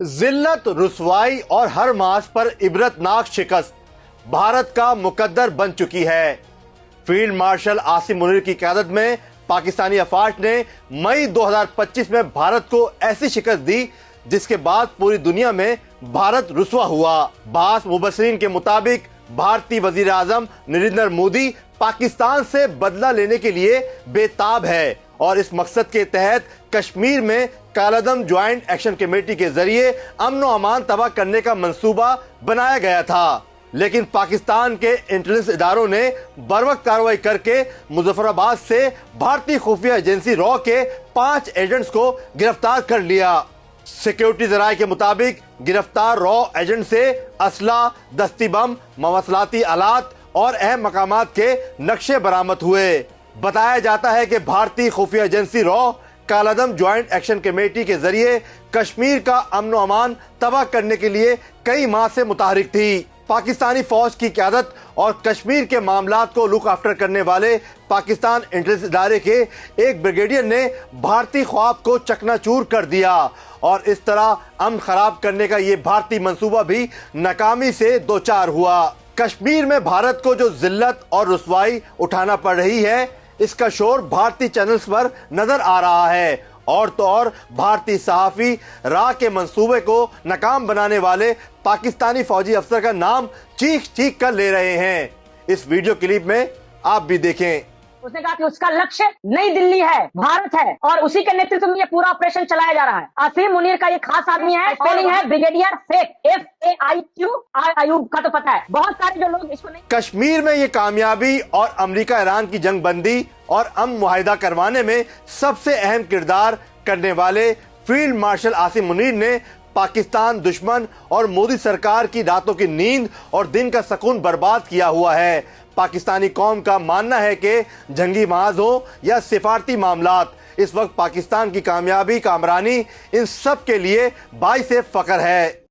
ذلت، رسوائی اور ہر ماس پر عبرتناک شکست بھارت کا مقدر بن چکی ہے۔ فیلڈ مارشل عاصم منیر کی قیادت میں پاکستانی افواج نے مئی 2025 میں بھارت کو ایسی شکست دی جس کے بعد پوری دنیا میں بھارت رسوا ہوا۔ بعض مبصرین کے مطابق بھارتی وزیر اعظم نریندر مودی پاکستان سے بدلہ لینے کے لیے بے تاب ہے اور اس مقصد کے تحت کشمیر میں کالعدم جوائنٹ ایکشن کمیٹی کے ذریعے امن و امان تباہ کرنے کا منصوبہ بنایا گیا تھا، لیکن پاکستان کے انٹیلیجنس اداروں نے بروقت کارروائی کر کے مظفر آباد سے بھارتی خفیہ ایجنسی را کے 5 ایجنٹس کو گرفتار کر لیا۔ سیکیورٹی ذرائع کے مطابق گرفتار را ایجنٹ سے اسلحہ، دستی بم، مواصلاتی آلات اور اہم مقامات کے نقشے برآمد ہوئے۔ بتایا جاتا ہے کہ بھارتی خفیہ ایجنسی را کالعدم جوائنٹ ایکشن کمیٹی کے ذریعے کشمیر کا امن و امان تباہ کرنے کے لیے کئی ماہ سے متحرک تھی۔ پاکستانی فوج کی قیادت اور کشمیر کے معاملات کو لک آفٹر کرنے والے پاکستان انٹیلیجنس ادارے کے ایک بریگیڈیئر نے بھارتی خواب کو چکنا چور کر دیا اور اس طرح امن خراب کرنے کا یہ بھارتی منصوبہ بھی ناکامی سے دوچار ہوا۔ کشمیر میں بھارت کو جو ذلت اور رسوائی اٹھانا پڑ رہی ہے، اس کا شور بھارتی چینلز پر نظر آ رہا ہے، اور تو اور بھارتی صحافی را کے منصوبے کو ناکام بنانے والے پاکستانی فوجی افسر کا نام چیخ چیخ کر لے رہے ہیں۔ اس ویڈیو کلپ میں آپ بھی دیکھیں۔ اس نے کہا کہ اس کا لکشیہ نئی دلی ہے، بھارت ہے، اور اسی کے نیترتو میں یہ پورا آپریشن چلایا جا رہا ہے۔ عاصم منیر کا یہ خاص آدمی ہے، اسپیلنگ ہے بریگیڈیئر فیک، FAIQ، ایوب کا تو پتہ ہے۔ بہت سارے جو لوگ اس کو نہیں۔ کشمیر میں یہ کامیابی اور امریکہ ایران کی جنگ بندی اور امن معاہدہ کروانے میں سب سے اہم کردار کرنے والے فیلڈ مارشل عاصم منیر نے پاکستان دشمن اور مودی سرکار کی راتوں کی نیند اور دن کا سکون برباد کیا ہوا ہے۔ پاکستانی قوم کا ماننا ہے کہ جنگی محاذ ہو یا سفارتی معاملات، اس وقت پاکستان کی کامیابی، کامرانی ان سب کے لیے باعث فخر ہے۔